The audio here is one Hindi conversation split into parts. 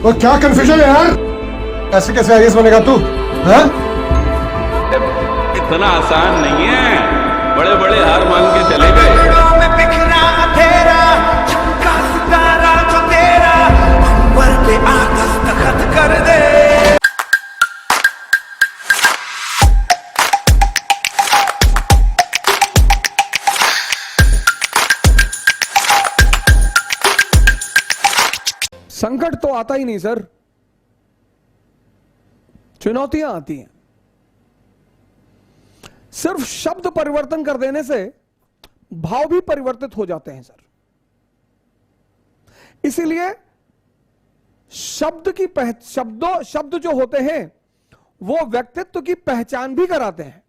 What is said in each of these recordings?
वो क्या कंफ्यूजन है यार? ऐसे कैसे आईएएस बनेगा तू? हाँ? इतना आसान नहीं है, बड़े बड़े हार मान के चले गए। में बिखरा अंधेरा, चमका सितारा जो तेरा, अंबर पे आकर दस्तखत कर दे। संकट तो आता ही नहीं सर, चुनौतियां आती हैं। सिर्फ शब्द परिवर्तन कर देने से भाव भी परिवर्तित हो जाते हैं सर। इसीलिए शब्द जो होते हैं वो व्यक्तित्व की पहचान भी कराते हैं।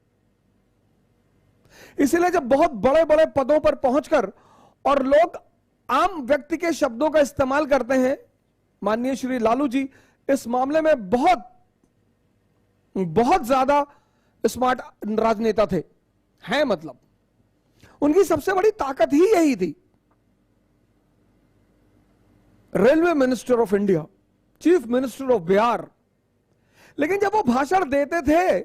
इसीलिए जब बहुत बड़े बड़े पदों पर पहुंचकर और लोग आम व्यक्ति के शब्दों का इस्तेमाल करते हैं, माननीय श्री लालू जी इस मामले में बहुत ज्यादा स्मार्ट राजनेता थे, हैं मतलब उनकी सबसे बड़ी ताकत ही यही थी। Railway minister of India, chief minister of Bihar, लेकिन जब वो भाषण देते थे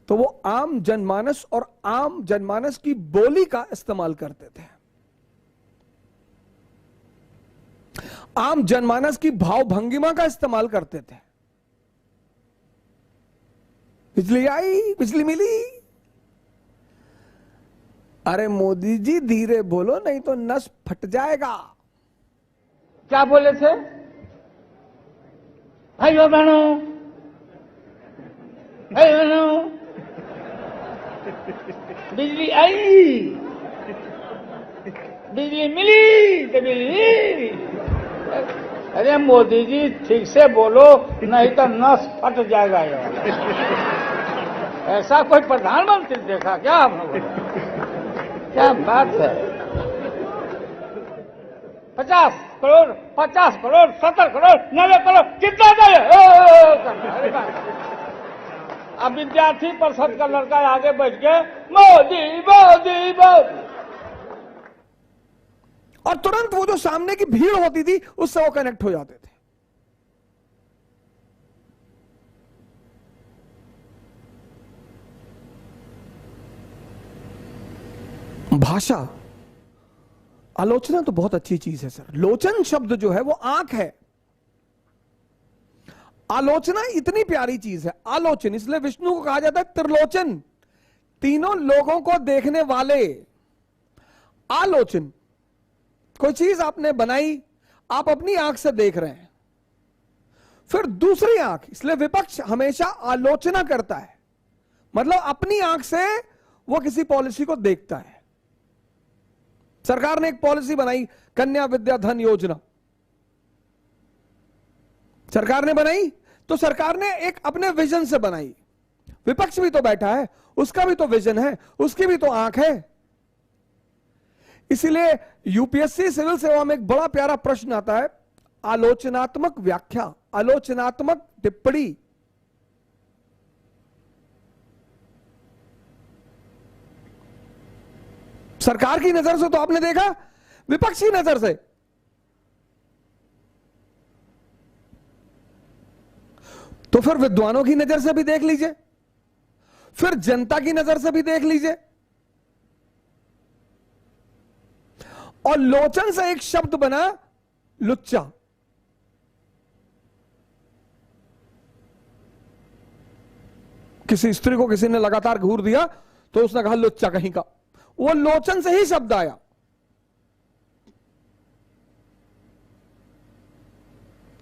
तो वो आम जनमानस और आम जनमानस की बोली का इस्तेमाल करते थे, आम जनमानस की भाव भंगिमा का इस्तेमाल करते थे। बिजली आई, बिजली मिली, अरे मोदी जी धीरे बोलो नहीं तो नस फट जाएगा। क्या बोले थे भाइयों बहनों, बिजली आई, बिजली मिली तो बिजली। अरे मोदी जी ठीक से बोलो नहीं तो नस फट जाएगा यार। ऐसा कोई प्रधानमंत्री देखा क्या आप लोगों ने? क्या बात है। 50 करोड़, 50 करोड़, 70 करोड़, 90 करोड़, कितना चाहिए? अब विद्यार्थी परिषद का लड़का आगे बैठ के मोदी मोदी मोदी, और तुरंत वो जो सामने की भीड़ होती थी उससे वो कनेक्ट हो जाते थे। भाषा, आलोचना तो बहुत अच्छी चीज है सर। लोचन शब्द जो है वो आंख है, आलोचना इतनी प्यारी चीज है। आलोचन, इसलिए विष्णु को कहा जाता है त्रिलोचन, तीनों लोगों को देखने वाले। आलोचन, कोई चीज आपने बनाई, आप अपनी आंख से देख रहे हैं, फिर दूसरी आंख, इसलिए विपक्ष हमेशा आलोचना करता है, मतलब अपनी आंख से वो किसी पॉलिसी को देखता है। सरकार ने एक पॉलिसी बनाई, कन्या विद्या धन योजना, सरकार ने बनाई तो सरकार ने एक अपने विजन से बनाई। विपक्ष भी तो बैठा है, उसका भी तो विजन है, उसकी भी तो आंख है। इसीलिए यूपीएससी सिविल सेवा में एक बड़ा प्यारा प्रश्न आता है, आलोचनात्मक व्याख्या, आलोचनात्मक टिप्पणी। सरकार की नजर से तो आपने देखा, विपक्ष की नजर से तो फिर विद्वानों की नजर से भी देख लीजिए, फिर जनता की नजर से भी देख लीजिए। और लोचन से एक शब्द बना लुच्चा। किसी स्त्री को किसी ने लगातार घूर दिया तो उसने कहा लुच्चा कहीं का, वो लोचन से ही शब्द आया।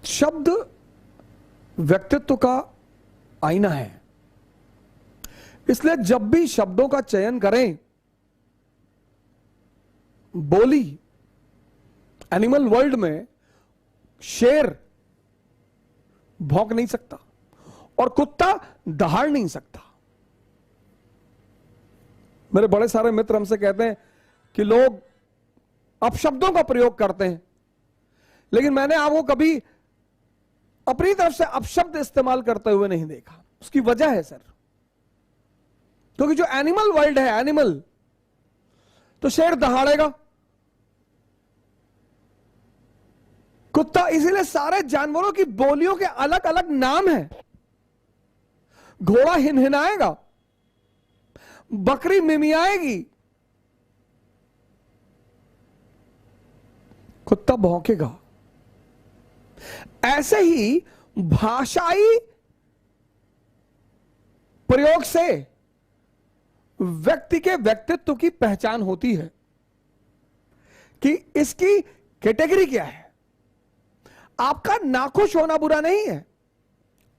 शब्द व्यक्तित्व का आईना है, इसलिए जब भी शब्दों का चयन करें, बोली, एनिमल वर्ल्ड में शेर भौंक नहीं सकता और कुत्ता दहाड़ नहीं सकता। मेरे बड़े सारे मित्र हमसे कहते हैं कि लोग अपशब्दों का प्रयोग करते हैं, लेकिन मैंने आपको कभी अपनी तरफ से अपशब्द इस्तेमाल करते हुए नहीं देखा। उसकी वजह है सर, क्योंकि जो एनिमल वर्ल्ड है, एनिमल, तो शेर दहाड़ेगा, कुत्ता, इसीलिए सारे जानवरों की बोलियों के अलग अलग नाम हैं। घोड़ा हिनहिनाएगा, बकरी मिमियाएगी, कुत्ता भौंकेगा। ऐसे ही भाषाई प्रयोग से व्यक्ति के व्यक्तित्व की पहचान होती है कि इसकी कैटेगरी क्या है। आपका नाखुश होना बुरा नहीं है,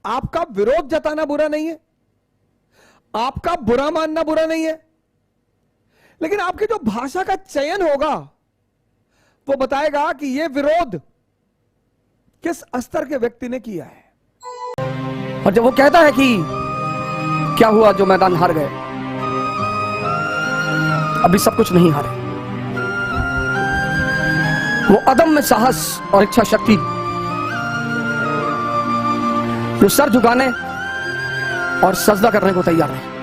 आपका विरोध जताना बुरा नहीं है, आपका बुरा मानना बुरा नहीं है, लेकिन आपकी जो भाषा का चयन होगा वो बताएगा कि यह विरोध किस स्तर के व्यक्ति ने किया है। और जब वो कहता है कि क्या हुआ जो मैदान हार गए, अभी सब कुछ नहीं हारे, वो अदम्य साहस और इच्छा शक्ति जो सर झुकाने और सजदा करने को तैयार है।